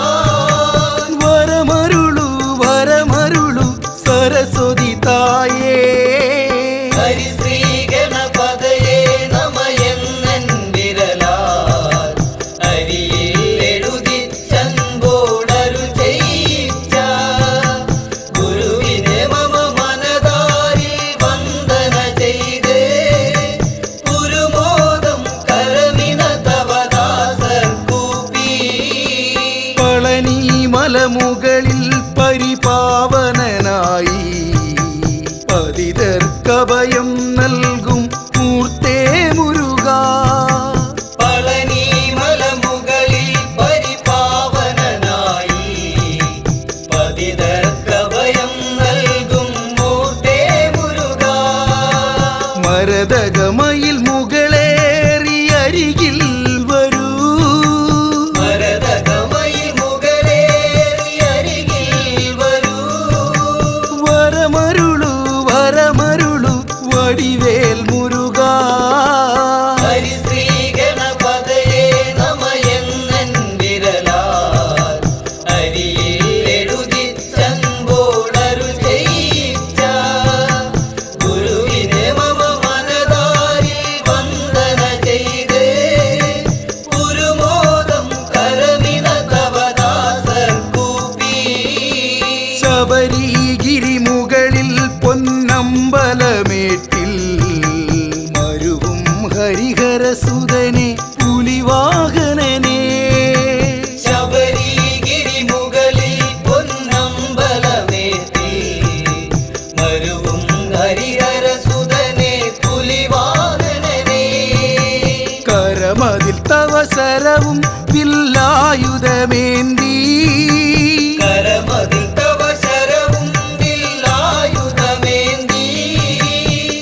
F: വരമരുളു വരമരുളു സരസ്വതി തായേ.
G: ഹരിശ്രീ ഗണപതയേ നമയെന്നൻ വിരലാൽ അരിയിൽ എഴുതിച്ചൻപോടരു ചെയ്യിച്ച ഗുരുവിനെ മമ മനതാരിൽ വന്ദന ചെയ്ത് ഗുരുമോദം കരമിന തവദാസർ കൂപ്പി.
F: പളനി മലമുകളിൽ പരിപാവനനായി പതിതർക്കഭയം നൽകും മൂർത്തേ മുരുകാ.
G: പളനി മലമുകളിൽ പരിപാവനനായി പതിതർക്കഭയം നൽകും മൂർത്തേ മുരുകാ.
F: മരതകമയിൽ മുകളേറി അരികിൽ വരൂ.
G: മരതകമയിൽ മുകളേറി അരികിൽ വരൂ.
F: വരമരുളു വരമരുളു വടിവേൽ മുരുകാ.
G: ഹരിശ്രീ ഗണപതയേ നമയെന്നൻ വിരലാൽ അരിയിൽ എഴുതിച്ചൻപോടരു ചെയ്യിച്ച ഗുരുവിനെ മമ മനതാരിൽ വന്ദന ചെയ്ത് ഗുരുമോദം കരമിന തവദാസർ കൂപ്പി.
F: ശബരിഗിരി മുകളിൽ പൊന്നമ്പലമേട്ടിൽ മരുവും ഹരിഹരസുതനെ പുലിവാഹനനെ.
G: ശബരിഗിരി മുകളിൽ പൊന്നമ്പലമേറ്റി മരുവും ഹരിഹരസുതനെ പുലിവാഹനനെ.
F: കരമതിൽ തവ ശരവും വില്ലായുധമേന്തി.
G: കരമതിൽ തവ ശരവും വില്ലായുധമേന്തി.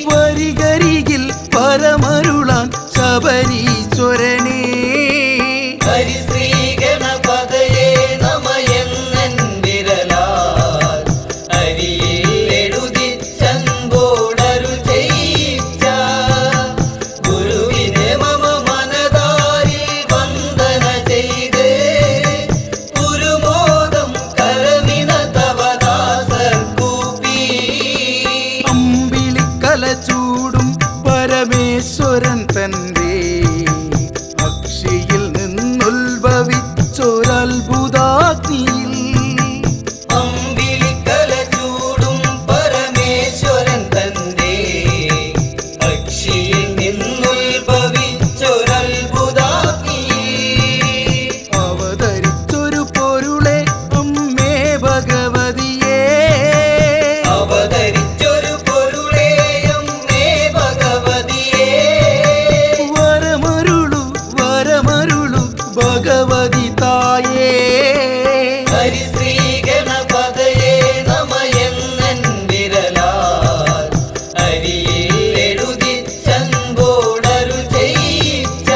F: വരികരികിൽ പരമരുളാൻ ശബരീശ്വരനെ.
G: ഹരിശ്രീ ഗണപതയേ നമയെന്നൻ വിരലാൽ അരിയിൽ എഴുതിച്ചൻപോടരു ചെയ്യിച്ച ഗുരുവിനെ മമ മനതാരിൽ വന്ദന ചെയ്ത് ഗുരുമോദം കരമിന തവദാസർ കൂപ്പി.
F: അമ്പിളിക്കല ചൂടും പരമേശ്വരൻ തന്റെ അക്ഷിയിൽ നിന്നുത്ഭവിച്ചൊരത്ഭുതാഗ്നിയിൽ.
G: അമ്പിളിക്കല ചൂടും പരമേശ്വരൻ തന്റെ അക്ഷിയിൽ നിന്നുത്ഭവിച്ചൊരത്ഭുതാഗ്നിയിൽ
F: അവതരിച്ചൊരു പൊരുളെ അമ്മേ ഭഗവതിയേ.
G: അവതരിച്ചൊരു പൊരുളേയം മേ ഭഗവതിയേ.
F: വരമരുളു വരമരുളു ഭഗവതി തായേ.
G: ഹരിശ്രീ ഗണപതയേ നമയെന്നൻ വിരലാൽ അരിയിൽ എഴുതിച്ചൻപോടരു ചെയ്യിച്ച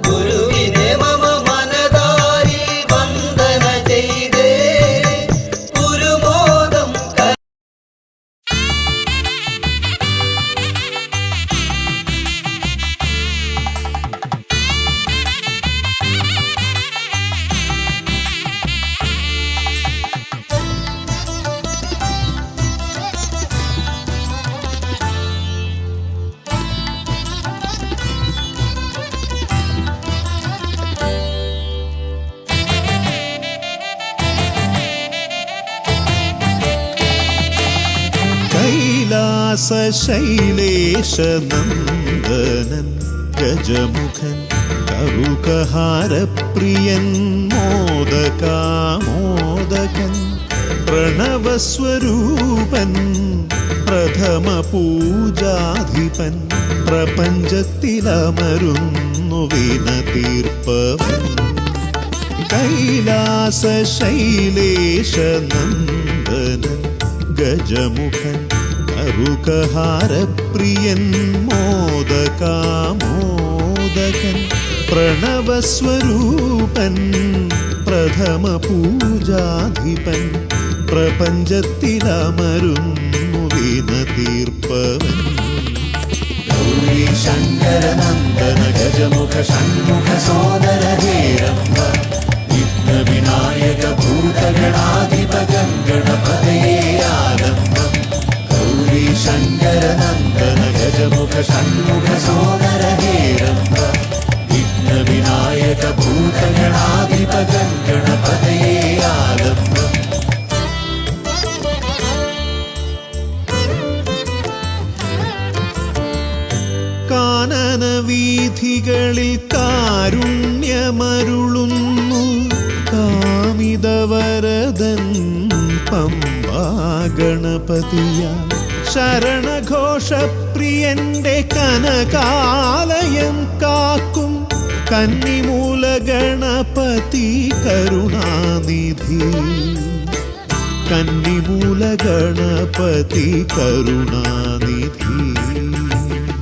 G: ഗുരുവിനെ മമ മനതാരിൽ വന്ദന ചെയ്ത് ഗുരുമോദം
B: കൈലാസശൈലേശനന്ദനൻ ഗജമുഖൻ കറുകഹാരപ്രിയൻ മോദകാമോദകൻ പ്രണവസ്വരൂപൻ പ്രഥമ പൂജാധിപൻ പ്രപഞ്ചത്തിലമരുന്നു വിന തീർപ്പവൻ കൈലാസ ശൈലേശ നന്ദനൻ ഗജമുഖൻ കറുകഹാരപ്രിയൻ മോദകാമോദകൻ പ്രണവസ്വരൂപൻ പ്രഥമ പൂജാധിപൻ പ്രപഞ്ചത്തിലമരുന്നു വീണ തീർപ്പവൻ ഗൗരീ ശങ്കര നന്ദന ഗജമുഖ ഷൺമുഖ സോദര ഹേരംബ വിഘ്ന വിനായക ഭൂതഗണാധിപ ഗണപതയേ ആലംബം ഗൗരീ ശങ്കര നന്ദന ഗജമുഖ ഷൺമുഖ സോദര ഹേരംബ വിഘ്ന വിനായക ഭൂതഗണാധിപ ഗണപതയേ ആലംബം കാനന വീഥികളിൽ കാരുണ്യമരുളുന്നു കാമിതവരദൻ പമ്പാ ഗണപതിയ ശരണഘോഷപ്രിയന്റെ കനകാലയം കാക്കും കന്നിമൂല ഗണപതി കരുണാനിധി കന്നിമൂല ഗണപതി കരുണാനിധി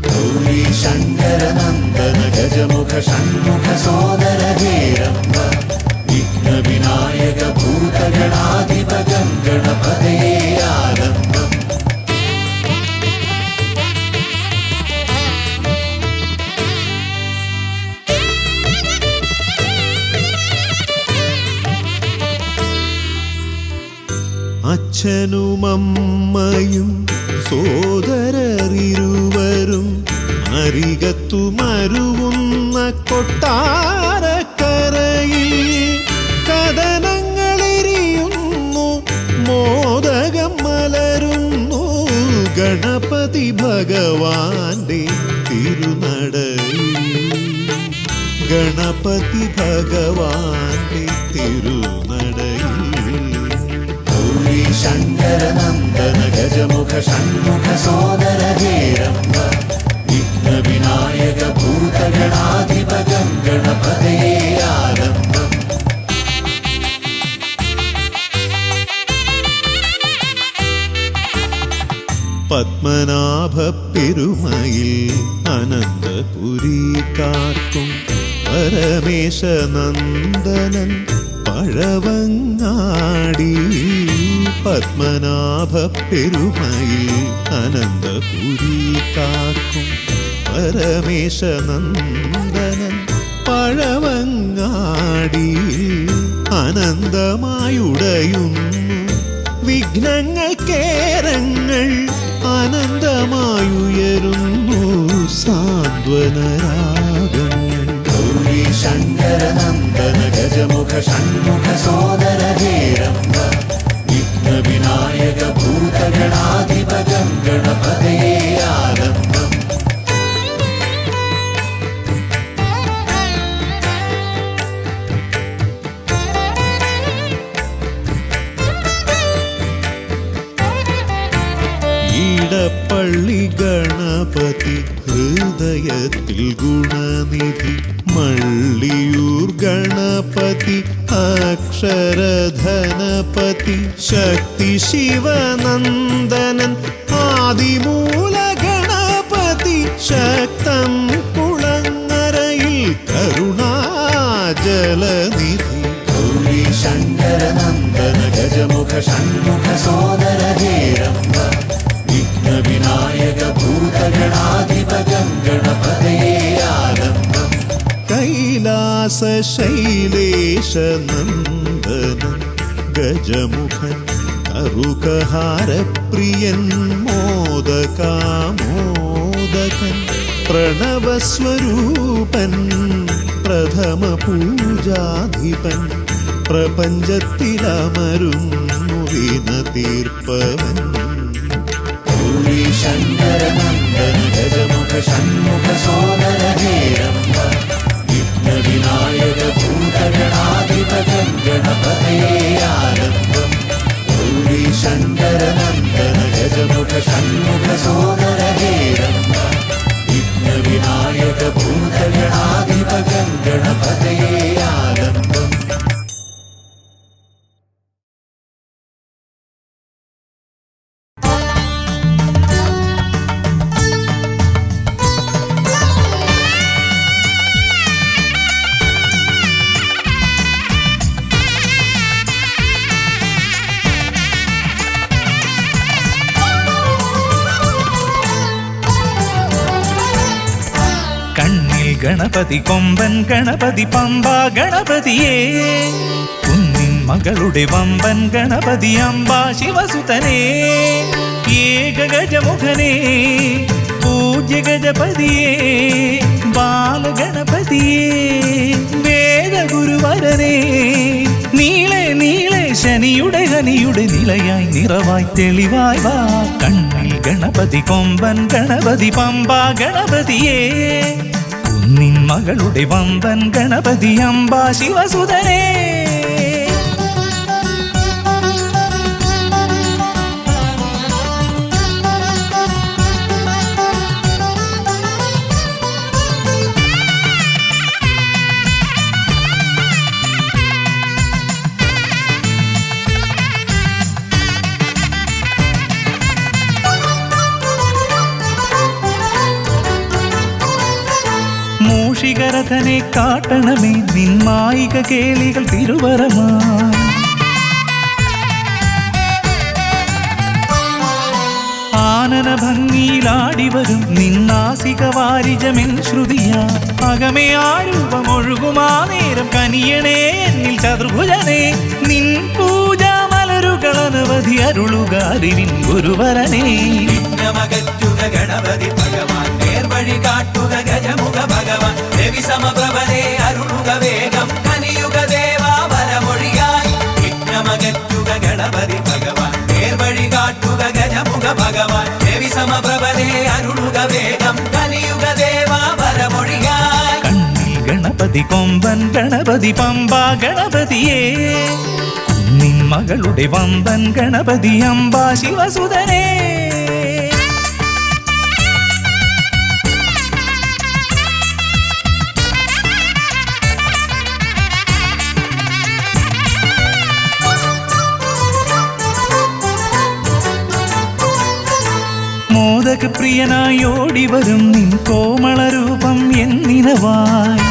B: ഗൗരീ ശങ്കര നന്ദന ഗജമുഖ ഷൺമുഖ സോദര ഹേരംബ വിഘ്ന വിനായക ഭൂതഗണാധിപ ഗണപതയേ ആലംബം അച്ഛനുമമ്മയും സോദരരിരുവരും അരികത്തു മരുവുന്ന കൊട്ടാരക്കരയിൽ കഥനങ്ങളെരിയുന്നു മോദകം മലരുന്നു ഗണപതി ഭഗവാന്റെ തിരുനടയിൽ ഗണപതി ഭഗവാന്റെ തിരുനടയിൽ ഗൗരീ ശങ്കര നന്ദന ഗജമുഖ ഷൺമുഖ സോദര ഹേരംബ വിഘ്ന വിനായക ഭൂതഗണാധിപ ഗണപതയേ ആലംബം പത്മനാഭ പെരുമയിൽ അനന്തപുരി കാക്കും പരമേശ നന്ദനൻ പഴവങ്ങാടി പത്മനാഭ പെരുമയിൽ അനന്തപുരി കാക്കും പരമേശ നന്ദനൻ പഴവങ്ങാടി അനന്തമായുടയുന്നു വിഘ്നങ്ങൾ കേരങ്ങൾ അനന്തമായുയരുന്നു സാന്ത്വനരാഗങ്ങൾ ഗൗരീ ശങ്കര നന്ദന ഗജമുഖ ഷൺമുഖ സോദര ഹേരംബ വിഘ്ന വിനായക ഭൂതഗണാധിപ ഗണപതയേ ആലംബം ഈടപ്പള്ളി ഗണപതി ഹൃദയത്തിൽ ഗുണനിധി മള്ളിയൂർ ഗണപതി അക്ഷരധനപതി ശക്തി ശിവനന്ദനൻ ആദിമൂല ഗണപതി ശക്തം കുളങ്ങരയിൽ കരുണാജലനിധി ഗൗരീ ശങ്കര നന്ദന ഗജമുഖ ഷൺമുഖ സോദര ഹേരംബ വിഘ്ന വിനായക ഭൂതഗണാധിപ ഗണപതയേ ആലംബം കൈലാസ ശൈലേശ നന്ദനൻ ഗജമുഖൻ കറുകഹാരപ്രിയൻ മോദകാമോദകൻ പ്രണവസ്വരൂപൻ പ്രഥമ പൂജാധിപൻ പ്രപഞ്ചത്തിലമരുന്നു വീണ തീർപ്പവൻ ഗൗരീ ശങ്കര നന്ദന ഗജമുഖ ഷൺമുഖ സോദര ഹേരംബ വിഘ്ന വിനായക ഭൂതഗണാധിപ ഗണപതയേ ആലംബം ഗൗരീ ശങ്കര നന്ദന ഗജമുഖ ഷൺമുഖ സോദര ഹേരംബ വിഘ്ന വിനായക ഭൂതഗണാധിപ ഗണപതയേ ആലംബം
D: ഗണപതി കൊമ്പൻ ഗണപതി പമ്പ ഗണപതിയേ കുന്നിൻ മകളുടെ വമ്പൻ ഗണപതി അംബ ശിവസുതനേ ഏകഗജമുഖനേ പൂജ്യ ഗജപതിയേ ബാലഗണപതിയേ വേദഗുരുവരനേ നീളെ നീളെ ശനിയുടെ ഹനിയുടെ നിലയായി നിറവായി തെളിവായി വാ കണ്ണിൽ ഗണപതി കൊമ്പൻ ഗണപതി പമ്പ ഗണപതിയേ കുന്നിൻ മകളുടെ വമ്പൻ ഗണപതി അംബ ശിവസുതനേ മൂഷികരഥനെ കാട്ടണമേ നിന്മായിക കേളികൾ തിരുവരമാ ആനന ഭംഗിയിലാടിവരും നിന്നാസിക വാരിജമെൻ ശ്രുതിയാ അകമേ ആരൂപമൊഴുകുമാ നേരം കനിയണേ എന്നിൽ ചതുർഭുജനേ നിൻ പൂജാ മലരുകൾ അനവധി അരുളുക അറിവിൻ ഗുരുവരനേ
E: വിഘ്നമകറ്റുക ഗണപതി ഭഗവാൻ നേർവഴി കാട്ടുക ഗജമുഖ ഭഗവാൻ രവി സമപ്രഭനെ അരുളുക വേഗം കനിയുക ദേവാ വരമൊഴിയായി വിഘ്നമകറ്റുക ഗണപതി ഭഗവാൻ നേർവഴി കാട്ടുക ഗജമുഖ ഭഗവാൻ രവി സമപ്രഭനെ അരുളുക വേഗം കനിയുക ദേവാ വരമൊഴിയായി
D: കണ്ണിൽ ഗണപതി കൊമ്പൻ ഗണപതി പമ്പ ഗണപതിയേ കുന്നിൻ മകളുടെ വമ്പൻ ഗണപതി അംബ ശിവസുതനേ മോദകപ്രിയനായി ഓടിവരും നിൻ കോമളരൂപം എന്നിനവായി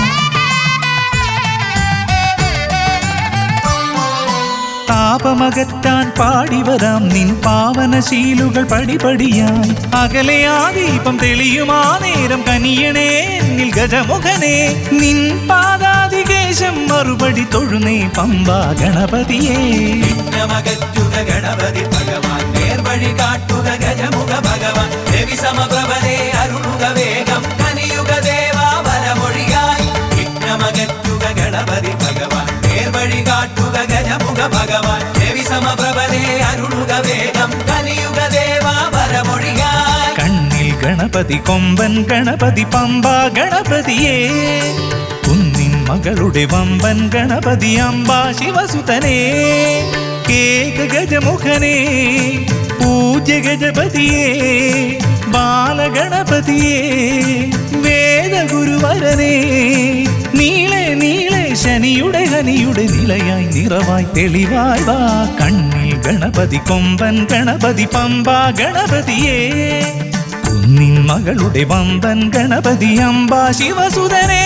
D: താപമകറ്റാൻ പാടിവരാം നിൻ പാവനശീലുകൾ പടിപടിയായി അകലെ ആ ദീപം തെളിയുമാ നേരം കനിയണേ എന്നിൽ ഗജമുഖനേ നിൻ പാദാതികേശം മറുപടി തൊഴുന്നേ പമ്പ ഗണപതിയേ
E: വിഘ്നമകറ്റുക ഗണപതി ഭഗവാൻ നേർവഴി കാട്ടുക ഗജമുഖ ഭഗവാൻ രവി സമപ്രഭനെ അരുളുക വേഗം കനിയുക ദേവാ വരമൊഴിയായി വിഘ്നമകറ്റുക ഗണപതി ഭഗവാൻ നേർവഴി കാട്ടുക ഗജമുഖ ഭഗവാൻ രവി സമപ്രഭനെ അരുളുക വേഗം കനിയുക ദേവാ വരമൊഴിയായി
D: കണ്ണിൽ ഗണപതി കൊമ്പൻ ഗണപതി പമ്പ ഗണപതിയേ കുന്നിൻ മകളുടെ വമ്പൻ ഗണപതി അംബ ശിവസുതനേ ഏകഗജമുഖനേ പൂജ്യ ഗജപതിയേ ബാലഗണപതിയേ വേദഗുരുവരനേ നീളെ നീളെ ശനിയുടെ ഹനിയുടെ നിലയായി നിറവായി തെളിവായി വാ കണ്ണിൽ ഗണപതി കൊമ്പൻ ഗണപതി പമ്പ ഗണപതിയേ കുന്നിൻ മകളുടെ വമ്പൻ ഗണപതി അംബ ശിവസുതനേ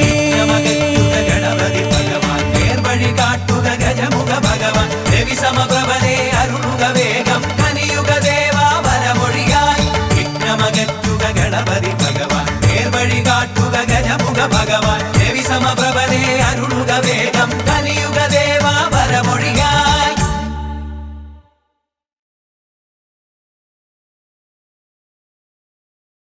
E: വിഘ്നമകറ്റുക ഗണപതി ഭഗവാൻ നേർവഴി കാട്ടുക ഗജമുഖ ഭഗവാൻ രവി സമപ്രഭനെ അരുളുക